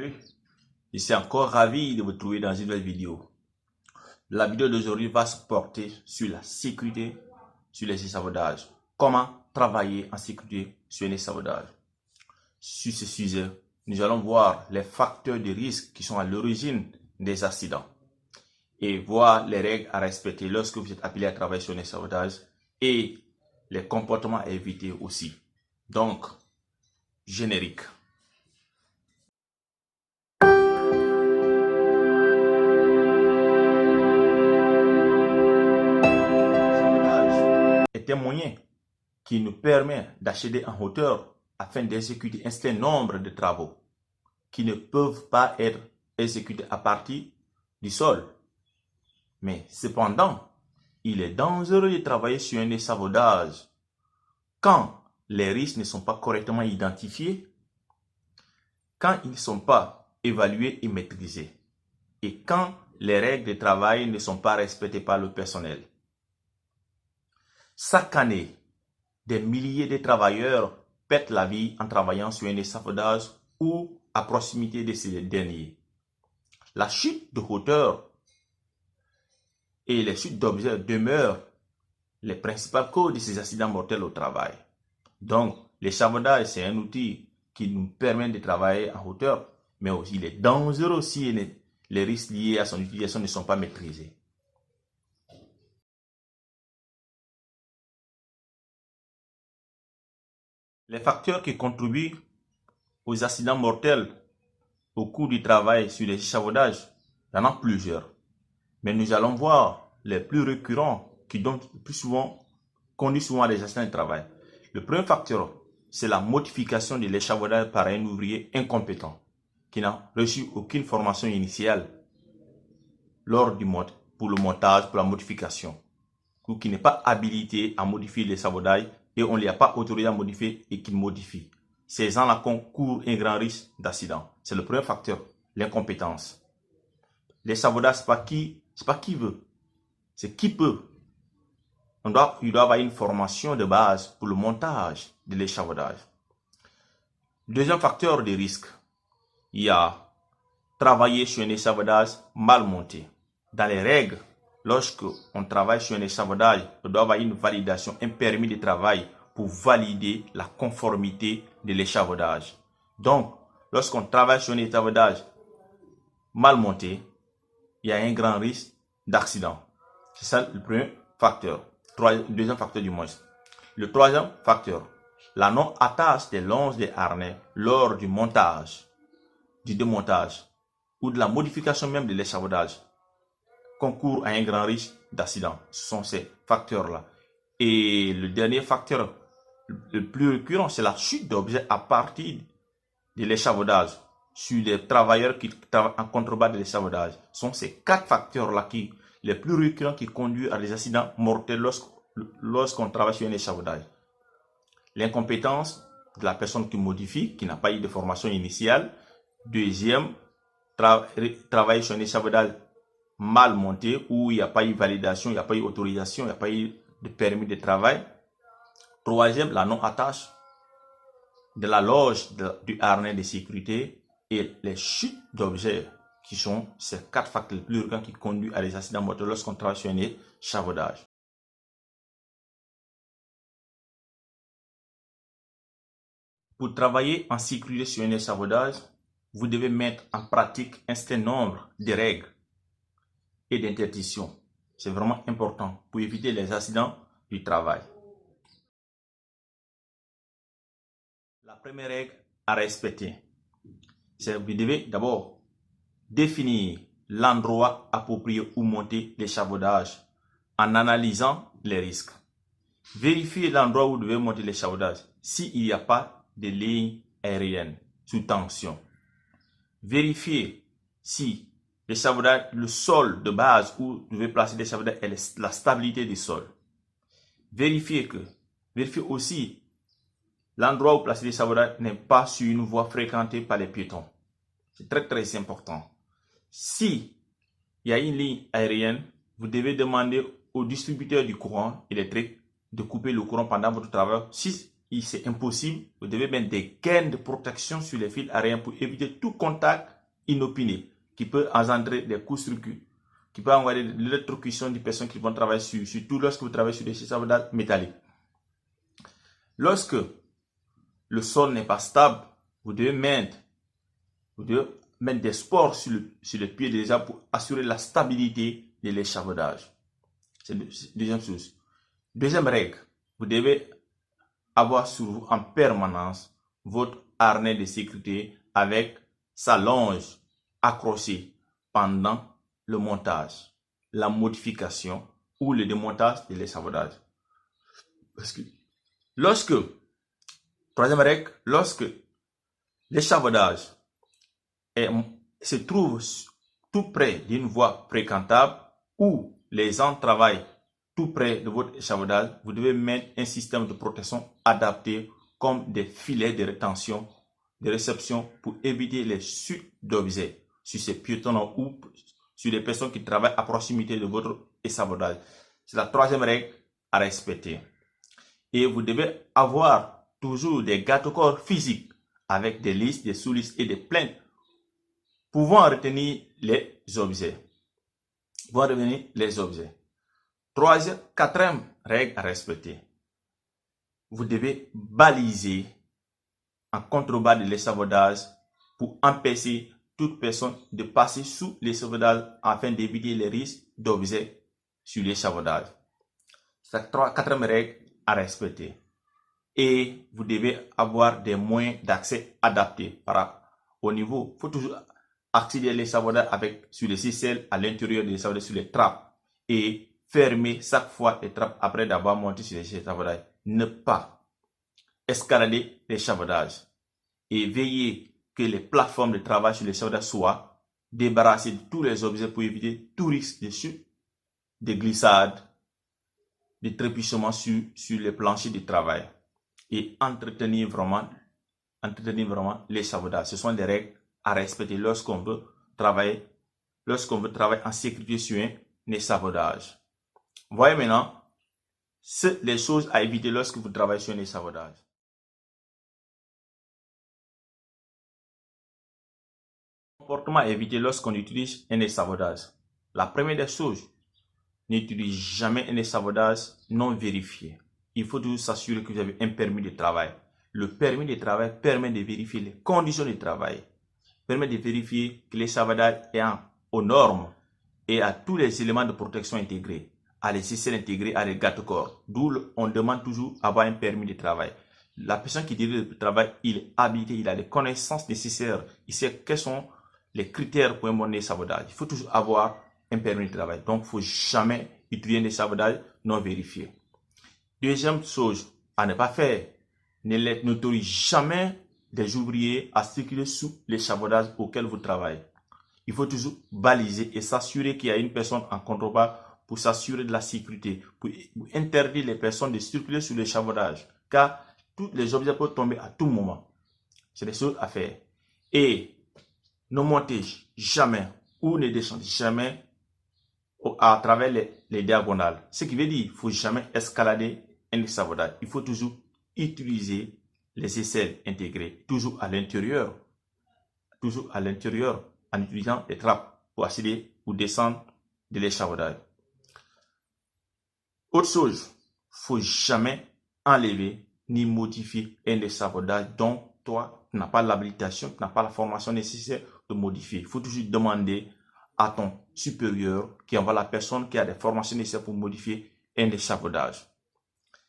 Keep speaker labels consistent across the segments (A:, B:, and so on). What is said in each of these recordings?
A: Salut, je suis encore ravi de vous trouver dans une nouvelle vidéo. La vidéo d'aujourd'hui va se porter sur la sécurité sur les échafaudages. Comment travailler en sécurité sur un échafaudage. Sur ce sujet, nous allons voir les facteurs de risque qui sont à l'origine des accidents et voir les règles à respecter lorsque vous êtes appelé à travailler sur un échafaudage et les comportements à éviter aussi. Donc, générique. Est un moyen qui nous permet d'accéder en hauteur afin d'exécuter un certain nombre de travaux qui ne peuvent pas être exécutés à partir du sol. Mais cependant, il est dangereux de travailler sur un échafaudage quand les risques ne sont pas correctement identifiés, quand ils ne sont pas évalués et maîtrisés, et quand les règles de travail ne sont pas respectées par le personnel. Chaque année, des milliers de travailleurs perdent la vie en travaillant sur un échafaudage ou à proximité de ces derniers. La chute de hauteur et les chutes d'objets demeurent les principales causes de ces accidents mortels au travail. Donc, l'échafaudage, c'est un outil qui nous permet de travailler en hauteur, mais aussi il est dangereux si les risques liés à son utilisation ne sont pas maîtrisés. Les facteurs qui contribuent aux accidents mortels au cours du travail sur les échafaudages, il y en a plusieurs. Mais nous allons voir les plus récurrents qui conduisent souvent à des accidents de travail. Le premier facteur, c'est la modification de l'échafaudage par un ouvrier incompétent qui n'a reçu aucune formation initiale pour le montage, pour la modification, ou qui n'est pas habilité à modifier l'échafaudage et on ne lui a pas autorisé à modifier et qu'il modifie. Ces gens-là courent un grand risque d'accident. C'est le premier facteur, l'incompétence. L'échafaudage, ce n'est pas qui veut, c'est qui peut. Il doit avoir une formation de base pour le montage de l'échafaudage. Deuxième facteur de risque, il y a travailler sur un échafaudage mal monté. Dans les règles, lorsque on travaille sur un échafaudage, il doit avoir une validation, un permis de travail pour valider la conformité de l'échafaudage. Donc, lorsqu'on travaille sur un échafaudage mal monté, il y a un grand risque d'accident. C'est ça le premier facteur. Deuxième facteur du moins. Le troisième facteur, la non-attache des longes des harnais lors du montage, du démontage ou de la modification même de l'échafaudage concourt à un grand risque d'accident. Ce sont ces facteurs-là. Et le dernier facteur le plus récurrent, c'est la chute d'objets à partir de l'échafaudage sur des travailleurs qui travaillent en contrebas de l'échafaudage. Ce sont ces quatre facteurs-là les plus récurrents qui conduisent à des accidents mortels lorsqu'on travaille sur un échafaudage. L'incompétence de la personne qui modifie, qui n'a pas eu de formation initiale. Deuxième, travailler sur un échafaudage mal monté où il n'y a pas eu validation, il n'y a pas eu autorisation, il n'y a pas eu de permis de travail. Troisième, la non-attache de la loge du harnais de sécurité et les chutes d'objets qui sont ces quatre facteurs les plus récurrents qui conduisent à des accidents mortels lorsqu'on travaille sur un échafaudage. Pour travailler en sécurité sur un échafaudage, vous devez mettre en pratique un certain nombre de règles et d'interdictions. C'est vraiment important pour éviter les accidents du travail. La première règle à respecter, c'est que vous devez d'abord définir l'endroit approprié où monter l'échafaudage en analysant les risques. Vérifiez l'endroit où vous devez monter l'échafaudage s'il n'y a pas de ligne aérienne sous tension. Vérifiez si le sol de base où vous devez placer l'échafaudage est la stabilité du sol. Vérifiez aussi l'endroit où placer l'échafaudage n'est pas sur une voie fréquentée par les piétons. C'est très important. Si il y a une ligne aérienne, vous devez demander au distributeur du courant électrique de couper le courant pendant votre travail si c'est impossible. Vous devez mettre des gaines de protection sur les fils aériens pour éviter tout contact inopiné qui peut engendrer des courts-circuits, qui peut envoyer de l'électrocution des personnes qui vont travailler surtout lorsque vous travaillez sur des échafaudages métalliques. Lorsque le sol n'est pas stable, vous devez mettre des supports sur le pied déjà pour assurer la stabilité de l'échafaudage. C'est la deuxième chose. Deuxième règle, vous devez avoir sur vous en permanence votre harnais de sécurité avec sa longe accrochée pendant le montage, la modification ou le démontage de l'échafaudage. Parce que troisième règle, lorsque l'échafaudage se trouve tout près d'une voie fréquentable ou les gens travaillent tout près de votre échafaudage, vous devez mettre un système de protection adapté comme des filets de rétention, de réception pour éviter les chutes d'objets sur ces piétons ou sur les personnes qui travaillent à proximité de votre échafaudage. C'est la troisième règle à respecter. Et vous devez avoir toujours des garde-corps physiques avec des listes, des sous-listes et des plaintes pouvant retenir les objets. Quatrième règle à respecter. Vous devez baliser en contrebas de l'échafaudage pour empêcher toute personne de passer sous l'échafaudage afin d'éviter les risques d'objets sur l'échafaudage. C'est la quatrième règle à respecter. Et vous devez avoir des moyens d'accès adaptés. Au niveau, il faut toujours accéder à l'échafaudage sur les ficelles à l'intérieur de l'échafaudage sur les trappes et fermer chaque fois les trappes après d'avoir monté sur les échafaudages. Ne pas escalader l'échafaudage et veiller que les plateformes de travail sur l'échafaudage soient débarrassées de tous les objets pour éviter tout risque de chute, de glissade, de trébuchement sur les planchers de travail et entretenir vraiment l'échafaudage. Ce sont des règles à respecter lorsqu'on veut travailler en sécurité sur un échafaudage. Voyez maintenant les choses à éviter lorsque vous travaillez sur un échafaudage. Comportement à éviter lorsqu'on utilise un échafaudage. La première des choses, n'utilisez jamais un échafaudage non vérifié. Il faut toujours s'assurer que vous avez un permis de travail. Le permis de travail permet de vérifier les conditions de travail, permet de vérifier que l'échafaudage est aux normes et à tous les éléments de protection intégrés, à les ficelles intégrées, à les garde-corps. D'où on demande toujours avoir un permis de travail. La personne qui dirige le travail, il est habilité, il a les connaissances nécessaires, il sait quels sont les critères pour un bon échafaudage. Il faut toujours avoir un permis de travail. Donc, il ne faut jamais utiliser un échafaudage non vérifié. Deuxième chose à ne pas faire, n'autorise jamais des ouvriers à circuler sous l'échafaudage auquel vous travaillez. Il faut toujours baliser et s'assurer qu'il y a une personne en contrebas pour s'assurer de la sécurité, pour interdire les personnes de circuler sur l'échafaudage, car tous les objets peuvent tomber à tout moment. C'est des choses à faire. Et ne montez jamais ou ne descendez jamais à travers les diagonales. Ce qui veut dire qu'il ne faut jamais escalader un échafaudage. Il faut toujours utiliser les aisselles intégrées, toujours à l'intérieur, en utilisant les trappes pour accéder ou descendre de l'échafaudage. Autre chose, il ne faut jamais enlever ni modifier un échafaudage dont toi, tu n'as pas l'habilitation, tu n'as pas la formation nécessaire de modifier. Il faut toujours demander à ton supérieur qui envoie la personne qui a des formations nécessaires pour modifier un échafaudage.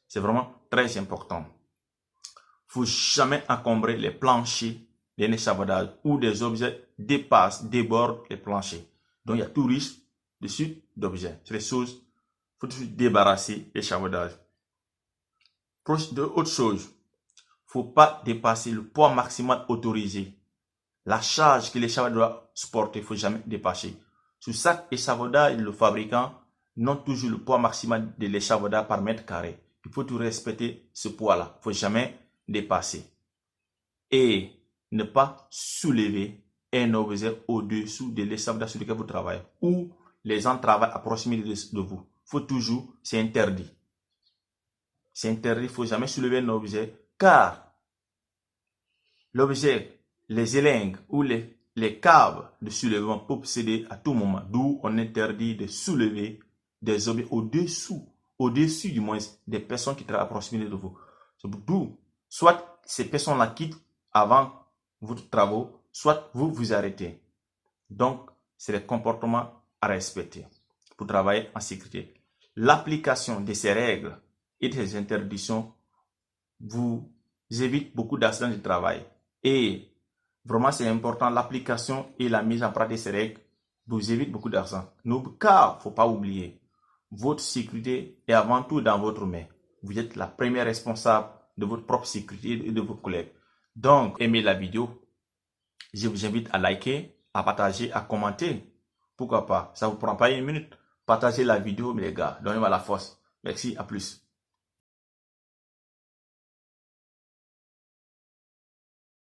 A: C'est vraiment très important. Il ne faut jamais encombrer les planchers d'un échafaudage où des objets débordent les planchers. Donc, il y a tout risque de chute d'objets. C'est des choses, il faut toujours débarrasser l'échafaudage. Autre chose, il ne faut pas dépasser le poids maximal autorisé. La charge que l'échafaudage doit supporter, il ne faut jamais dépasser. Sur chaque échafaudage, le fabricant note toujours le poids maximal de l'échafaudage par mètre carré. Il faut tout respecter ce poids-là. Il ne faut jamais dépasser. Et ne pas soulever un objet au-dessous de l'échafaudage sur lequel vous travaillez. Ou les gens travaillent à proximité de vous. Il faut toujours, c'est interdit. C'est interdit, il ne faut jamais soulever un objet car l'objet, les élingues ou les câbles de soulèvement peuvent posséder à tout moment, d'où on interdit de soulever des objets au-dessus du moins des personnes qui travaillent à proximité de vous. D'où, soit ces personnes-là quittent avant votre travaux, soit vous vous arrêtez. Donc, c'est les comportements à respecter pour travailler en sécurité. L'application de ces règles et de ces interdictions vous évite beaucoup d'accidents de travail. Et vraiment, c'est important, l'application et la mise en pratique de ces règles vous évite beaucoup d'accidents. Car, il ne faut pas oublier, votre sécurité est avant tout dans votre main. Vous êtes la première responsable de votre propre sécurité et de vos collègues. Donc, aimez la vidéo. Je vous invite à liker, à partager, à commenter. Pourquoi pas? Ça ne vous prend pas une minute. Partagez la vidéo, mes gars. Donnez-moi la force. Merci, à plus.